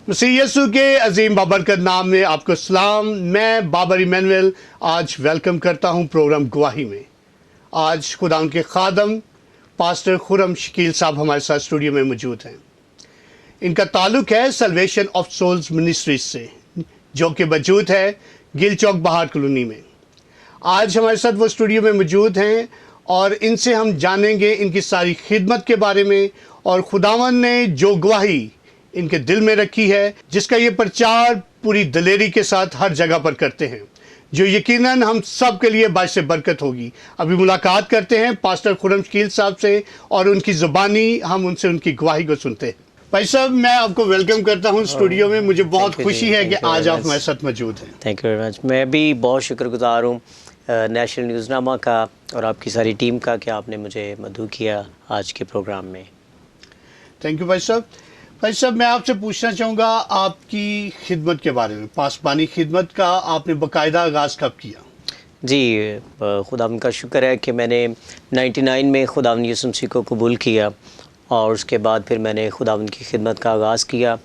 मसीह यीशु के अजीम बाबरकत नाम में आपको सलाम। मैं बाबर इमैनुअल आज वेलकम करता हूं प्रोग्राम गवाही में। आज खुदा उनके खादम पास्टर खुरम शकील साहब हमारे साथ स्टूडियो में मौजूद हैं। इनका ताल्लुक़ है सल्वेशन ऑफ सोल्स मिनिस्ट्रीज से, जो कि मौजूद है गिल चौक बहार कॉलोनी में। आज हमारे साथ वो स्टूडियो में मौजूद हैं और इनसे हम जानेंगे इनकी सारी खिदमत के बारे में और खुदावन ने जो गवाही इनके दिल में रखी है, जिसका ये प्रचार पूरी दलेरी के साथ हर जगह पर करते हैं, जो यकीनन हम सब के लिए बाइस बरकत होगी। अभी मुलाकात करते हैं पास्टर खुरम शकील साहब से और उनकी ज़ुबानी हम उनसे उनकी गवाही को सुनते हैं। भाई साहब, मैं आपको वेलकम करता हूँ स्टूडियो में। मुझे बहुत खुशी है कि आज आप हमारे साथ मौजूद हैं। Thank you very much. मैं भी बहुत शुक्रगुजार हूँ नेशनल न्यूज़नामा का और आपकी सारी टीम का कि आपने मुझे मदऊ किया आज के प्रोग्राम में। थैंक यू भाई साहब। भाई साहब, मैं आपसे पूछना चाहूँगा आपकी खिदमत के बारे में। पासबानी खिदमत का आपने बाकायदा आगाज़ कब किया? जी, खुदावंद का शुक्र है कि मैंने 99 में खुदावंद यीशु मसीह को कबूल किया और उसके बाद फिर मैंने खुदावंद की खिदमत का आगाज़ किया।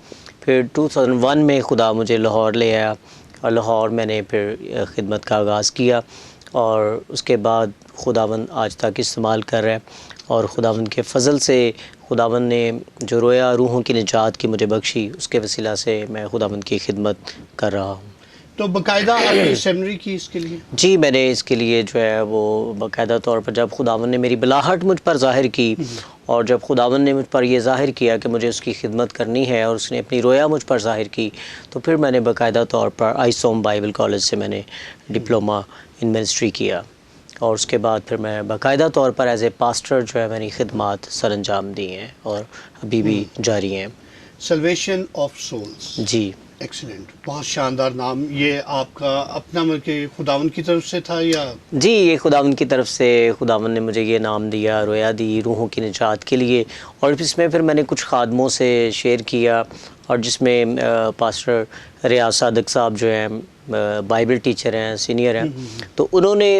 फिर 2001 में खुदा मुझे लाहौर ले आया और लाहौर मैंने फिर खिदमत का आगाज़ किया और उसके बाद खुदावंद आज तक इस्तेमाल कर रहा है और खुदावंद के फ़ज़ल से खुदावंद ने जो रोया रूहों की निजात की मुझे बख्शी, उसके वसीला से मैं खुदावंद की खिदमत कर रहा हूँ। तो बाकायदा आपने सेमिनरी की इसके लिए? जी, मैंने इसके लिए जो है वो बाकायदा तौर पर जब खुदावंद ने मेरी बिलाहट मुझ पर ज़ाहिर की और जब खुदावंद ने मुझ पर ये ज़ाहिर किया कि मुझे उसकी खिदमत करनी है और उसने अपनी रोया मुझ पर ज़ाहिर की, तो फिर मैंने बाकायदा तौर पर आइसोम बाइबल कॉलेज से मैंने डिप्लोमा इन मिनिस्ट्री किया और उसके बाद फिर मैं बाकायदा तौर पर एज ए पास्टर जो है मेरी खिदमत सरअंजाम दी हैं और अभी भी जारी हैं। सल्वेशन ऑफ सोल्स, जी, एक्सीलेंट, बहुत शानदार नाम। ये आपका अपना मतलब खुदावंद की तरफ से था या? जी, ये खुदावंद की तरफ से खुदावंद ने मुझे ये नाम दिया, रोया दी रूहों की निजात के लिए। और इसमें फिर मैंने कुछ खादमों से शेयर किया और जिसमें पास्टर रियाज सादिक साहब जो हैं बाइबल टीचर हैं, सीनियर हैं, तो उन्होंने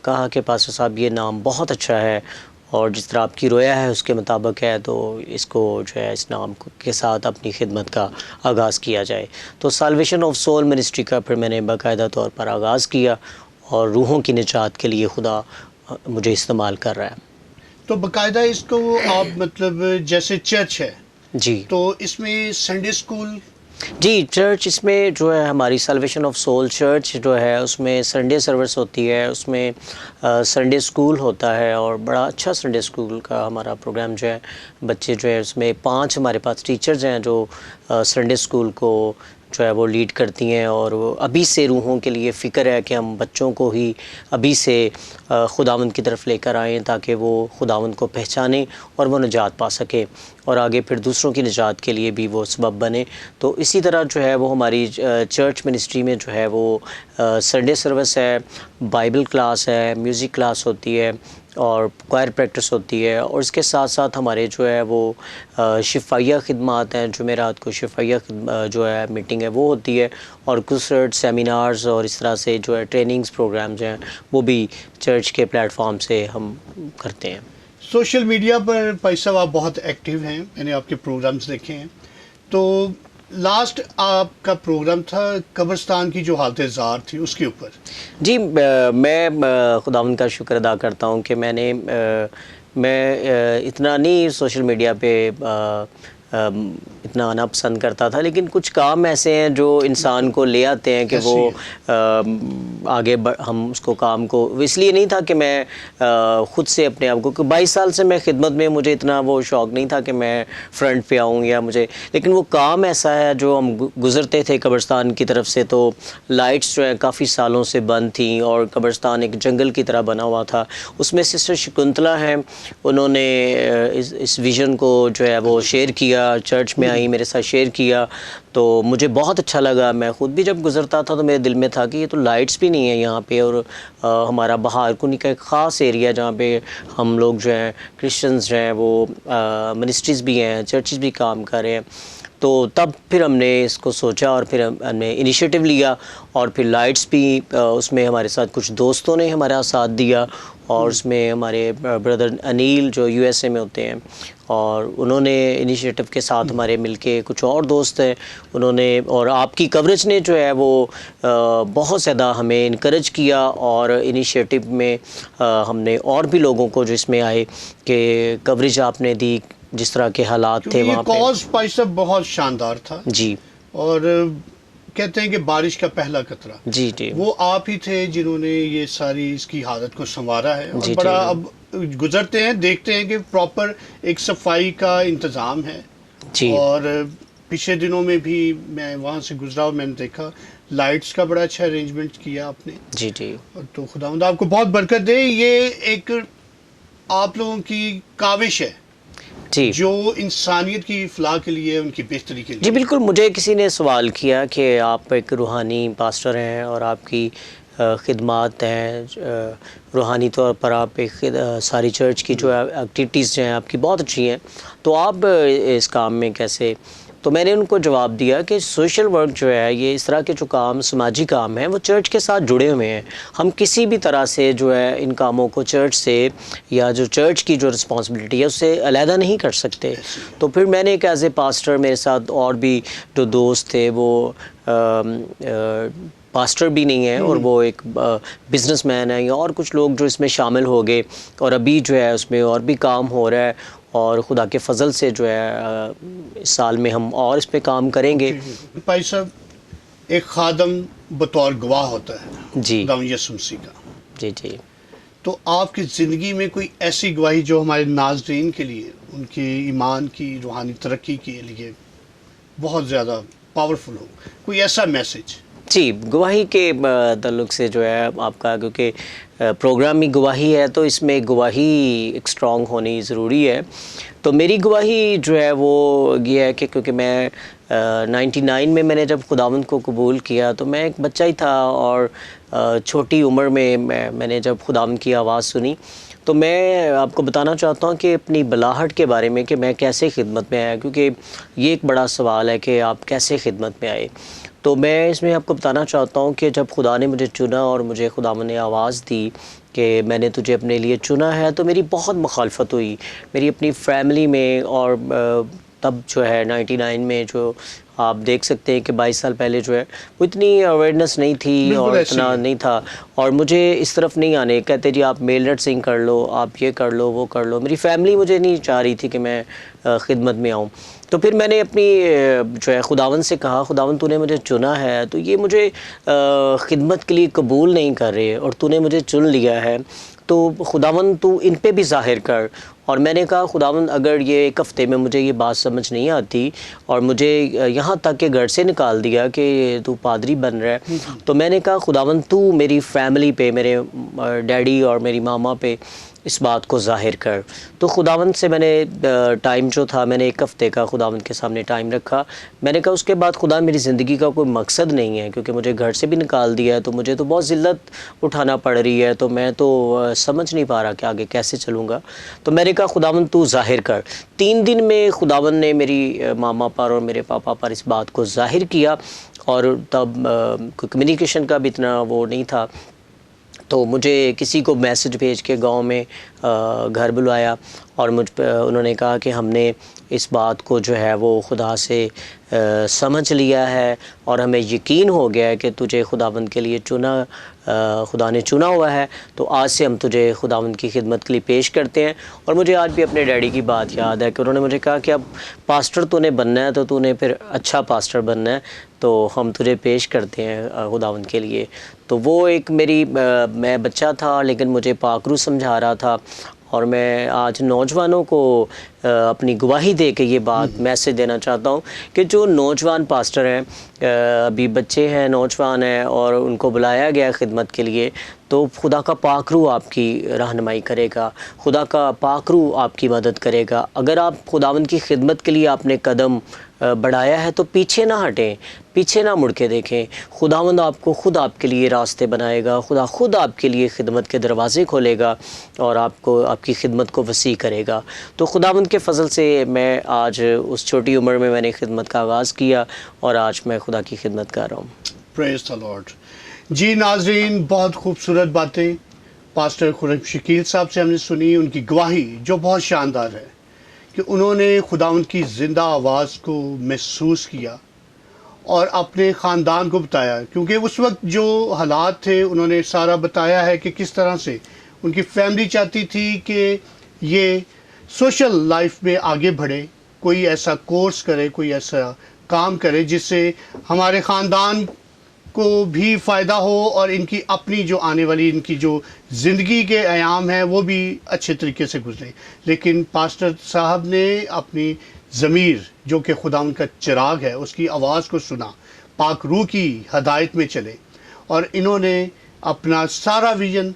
कहा कि पास्टर साहब ये नाम बहुत अच्छा है और जिस तरह आपकी रोया है उसके मुताबिक है, तो इसको जो है इस नाम के साथ अपनी खिदमत का आगाज़ किया जाए। तो साल्वेशन ऑफ सोल मिनिस्ट्री का फिर मैंने बाकायदा तौर पर आगाज़ किया और रूहों की निजात के लिए खुदा मुझे इस्तेमाल कर रहा है। तो बाकायदा इसको आप मतलब जैसे चर्च है जी, तो इसमें संडे स्कूल? जी, चर्च इसमें जो है हमारी साल्वेशन ऑफ सोल चर्च जो है उसमें संडे सर्विस होती है, उसमें संडे स्कूल होता है और बड़ा अच्छा संडे स्कूल का हमारा प्रोग्राम जो है। बच्चे जो है उसमें 5 हमारे पास टीचर्स हैं जो संडे स्कूल को जो है वो लीड करती हैं और वो अभी से रूहों के लिए फ़िक्र है कि हम बच्चों को ही अभी से खुदावंद की तरफ लेकर आएँ ताकि वो खुदावंद को पहचानें और वो निजात पा सके और आगे फिर दूसरों की निजात के लिए भी वो सबब बने। तो इसी तरह जो है वो हमारी चर्च मिनिस्ट्री में जो है वो संडे सर्विस है, बाइबल क्लास है, म्यूज़िक क्लास होती है और क्वायर प्रैक्टिस होती है और इसके साथ साथ हमारे जो है वो शिफाइया खिदमात हैं। जुमेरात को शिफाइया जो है मीटिंग है वो होती है और कुछ सेमिनार्स और इस तरह से जो है ट्रेनिंग्स प्रोग्राम्स हैं वो भी चर्च के प्लेटफॉर्म से हम करते हैं। सोशल मीडिया पर भाई साहब आप बहुत एक्टिव हैं, मैंने आपके प्रोग्राम्स देखे हैं। तो लास्ट आपका प्रोग्राम था कब्रिस्तान की जो हालत ज़ार थी उसके ऊपर। जी, मैं खुदावंद का शुक्र अदा करता हूँ कि मैं इतना नहीं सोशल मीडिया पे इतना आना पसंद करता था, लेकिन कुछ काम ऐसे हैं जो इंसान को ले आते हैं कि वो आगे हम उसको काम को इसलिए नहीं था कि मैं ख़ुद से अपने आप को, 22 साल से मैं खिदमत में, मुझे इतना वो शौक़ नहीं था कि मैं फ्रंट पे आऊँ या मुझे, लेकिन वो काम ऐसा है जो हम गुज़रते थे कब्रिस्तान की तरफ से, तो लाइट्स जो है काफ़ी सालों से बंद थी और कब्रिस्तान एक जंगल की तरह बना हुआ था। उसमें सिस्टर शकुंतला हैं, उन्होंने इस विज़न को जो है वो शेयर किया, चर्च में आई, मेरे साथ शेयर किया, तो मुझे बहुत अच्छा लगा। मैं ख़ुद भी जब गुज़रता था तो मेरे दिल में था कि ये तो लाइट्स भी नहीं है यहाँ पे और हमारा बहार कुनी का एक ख़ास एरिया जहाँ पे हम लोग जो हैं क्रिश्चियंस जो हैं वो मिनिस्ट्रीज़ भी हैं, चर्चेस भी काम कर रहे हैं। तो तब फिर हमने इसको सोचा और फिर हमने इनिशिएटिव लिया और फिर लाइट्स भी उसमें हमारे साथ कुछ दोस्तों ने हमारा साथ दिया और उसमें हमारे ब्रदर अनिल जो यूएसए में होते हैं, और उन्होंने इनिशिएटिव के साथ हमारे मिलके, कुछ और दोस्त हैं उन्होंने, और आपकी कवरेज ने जो है वो बहुत ज़्यादा हमें इनकरेज किया, और इनिशिएटिव में हमने और भी लोगों को जो इसमें आए कि कवरेज आपने दी, जिस तरह के हालात थे वहाँ पे। कॉज भाई साहब बहुत शानदार था जी और कहते हैं कि बारिश का पहला कतरा, जी जी वो आप ही थे जिन्होंने ये सारी इसकी हालत को संवारा है। और जी, बड़ा जी। अब गुजरते हैं, देखते हैं कि प्रॉपर एक सफाई का इंतज़ाम है। जी और पिछले दिनों में भी मैं वहाँ से गुजरा और मैंने देखा लाइट्स का बड़ा अच्छा अरेंजमेंट किया आपने। जी जी तो खुदावंद आपको बहुत बरकत दे। ये एक आप लोगों की काविश है जी जो इंसानियत की फलाह के लिए, उनकी बेहतरी के जी लिए। बिल्कुल। मुझे किसी ने सवाल किया कि आप एक रूहानी पास्टर हैं और आपकी खिदमात हैं, रूहानी तौर पर आप एक सारी चर्च की जो एक्टिविटीज़ जो हैं आपकी बहुत अच्छी हैं, तो आप इस काम में कैसे? तो मैंने उनको जवाब दिया कि सोशल वर्क जो है, ये इस तरह के जो काम समाजी काम हैं वो चर्च के साथ जुड़े हुए हैं। हम किसी भी तरह से जो है इन कामों को चर्च से, या जो चर्च की जो रिस्पॉन्सिबिलिटी है उससे अलहदा नहीं कर सकते। तो फिर मैंने एक एज ए पास्टर, मेरे साथ और भी जो दोस्त थे वो पास्टर भी नहीं है और वो एक बिजनेसमैन है, या और कुछ लोग जो इसमें शामिल हो गए, और अभी जो है उसमें और भी काम हो रहा है, और खुदा के फजल से जो है इस साल में हम और इस पे काम करेंगे। भाई साहब, एक खादम बतौर गवाह होता है जी खुदावंद यीशु मसीह का। जी जी तो आपकी ज़िंदगी में कोई ऐसी गवाही जो हमारे नाज़रीन के लिए, उनके ईमान की रूहानी तरक्की के लिए बहुत ज़्यादा पावरफुल हो, कोई ऐसा मैसेज? जी, गवाही के ताल्लुक से जो है आपका, क्योंकि प्रोग्राम में गवाही है तो इसमें गवाही एक स्ट्रॉन्ग होनी ज़रूरी है। तो मेरी गवाही जो है वो ये है कि क्योंकि मैं 99 में मैंने जब खुदावंद को कबूल किया तो मैं एक बच्चा ही था, और छोटी उम्र में मैंने जब खुदावंद की आवाज़ सुनी, तो मैं आपको बताना चाहता हूँ कि अपनी बलाहट के बारे में कि मैं कैसे खिदमत में आया, क्योंकि ये एक बड़ा सवाल है कि आप कैसे खिदमत में आए। तो मैं इसमें आपको बताना चाहता हूँ कि जब खुदा ने मुझे चुना और मुझे खुदावंद ने आवाज़ दी कि मैंने तुझे अपने लिए चुना है, तो मेरी बहुत मुखालफत हुई मेरी अपनी फैमिली में। और तब जो है 99 में जो आप देख सकते हैं कि 22 साल पहले जो है वो इतनी अवेयरनेस नहीं थी और इतना नहीं था, और मुझे इस तरफ नहीं आने कहते जी आप मेल नर्सिंग कर लो, आप ये कर लो, वो कर लो। मेरी फैमिली मुझे नहीं चाह रही थी कि मैं खिदमत में आऊँ। तो फिर मैंने अपनी जो है खुदावंद से कहा, खुदावंद तूने मुझे चुना है, तो ये मुझे खिदमत के लिए कबूल नहीं कर रहे, और तूने मुझे चुन लिया है, तो खुदावंद तू इन पे भी ज़ाहिर कर। और मैंने कहा खुदावंद अगर ये एक हफ़्ते में मुझे ये बात समझ नहीं आती और मुझे यहाँ तक के घर से निकाल दिया कि तू पादरी बन रहा है, तो मैंने कहा खुदावंद तू मेरी फैमिली पे, मेरे डैडी और मेरी मामा पे इस बात को ज़ाहिर कर। तो खुदावंद से मैंने टाइम जो था, मैंने एक हफ़्ते का खुदावंद के सामने टाइम रखा। मैंने कहा उसके बाद खुदा मेरी ज़िंदगी का कोई मकसद नहीं है, क्योंकि मुझे घर से भी निकाल दिया है, तो मुझे तो बहुत ज़िल्लत उठाना पड़ रही है, तो मैं तो समझ नहीं पा रहा कि आगे कैसे चलूँगा। तो मैंने कहा खुदावंद तू ज़ाहिर कर। 3 दिन में खुदावंद ने मेरी मामा पर और मेरे पापा पर इस बात को ज़ाहिर किया, और तब कम्युनिकेशन का भी इतना वो नहीं था, तो मुझे किसी को मैसेज भेज के गांव में घर बुलाया, और मुझ पे उन्होंने कहा कि हमने इस बात को जो है वो खुदा से समझ लिया है, और हमें यकीन हो गया है कि तुझे खुदावंद के लिए चुना, खुदा ने चुना हुआ है, तो आज से हम तुझे खुदावंद की खिदमत के लिए पेश करते हैं। और मुझे आज भी अपने डैडी की बात याद है कि उन्होंने मुझे कहा कि अब पास्टर तूने बनना है, तो तूने फिर अच्छा पास्टर बनना है, तो हम तुझे पेश करते हैं खुदावंद के लिए। तो वो एक मेरी मैं बच्चा था लेकिन मुझे पाकरू समझा रहा था, और मैं आज नौजवानों को अपनी गवाही दे के ये बात मैसेज देना चाहता हूँ कि जो नौजवान पास्टर हैं, अभी बच्चे हैं, नौजवान हैं, और उनको बुलाया गया खिदमत के लिए, तो खुदा का पाकरू आपकी रहनुमाई करेगा, खुदा का पाकरू आपकी मदद करेगा। अगर आप खुदावंद की खिदमत के लिए आपने कदम बढ़ाया है तो पीछे ना हटें, पीछे ना मुड़ के देखें। खुदावंद आपको खुद आपके लिए रास्ते बनाएगा, खुदा खुद आपके लिए खिदमत के दरवाज़े खोलेगा और आपको आपकी खिदमत को वसी करेगा। तो खुदावंद के फजल से मैं आज उस छोटी उम्र में मैंने खिदमत का आगाज़ किया, और आज मैं खुदा की खिदमत कर रहा हूँ। Praise the Lord. जी नाज़रीन, बहुत खूबसूरत बातें पास्टर खुरम शकील साहब से हमने सुनी उनकी गवाही जो बहुत शानदार है कि उन्होंने खुदावंद की ज़िंदा आवाज़ को महसूस किया और अपने ख़ानदान को बताया, क्योंकि उस वक्त जो हालात थे उन्होंने सारा बताया है कि किस तरह से उनकी फैमिली चाहती थी कि ये सोशल लाइफ में आगे बढ़े, कोई ऐसा कोर्स करे, कोई ऐसा काम करे जिससे हमारे ख़ानदान को भी फ़ायदा हो और इनकी अपनी जो आने वाली इनकी जो ज़िंदगी के अयाम हैं वो भी अच्छे तरीके से गुजरे। लेकिन पास्टर साहब ने अपनी ज़मीर जो कि खुदावंद का चिराग है उसकी आवाज़ को सुना, पाक रूह की हदायत में चले और इन्होंने अपना सारा विज़न,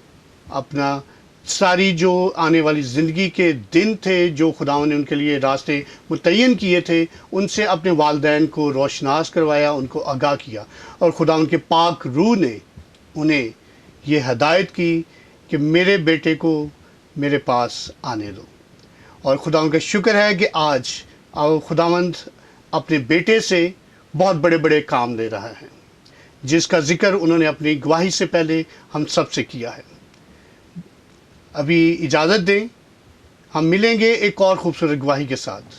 अपना सारी जो आने वाली ज़िंदगी के दिन थे जो खुदावंद ने उनके लिए रास्ते मुतय्यन किए थे उनसे अपने वालिदैन को रोशनास करवाया, उनको आगाह किया और खुदावंद के पाक रूह ने उन्हें ये हदायत की कि मेरे बेटे को मेरे पास आने दो। और खुदावंद का शुक्र है कि आज खुदावंद अपने बेटे से बहुत बड़े बड़े काम ले रहा है, जिसका जिक्र उन्होंने अपनी गवाही से पहले हम सब से किया है। अभी इजाज़त दें, हम मिलेंगे एक और खूबसूरत गवाही के साथ।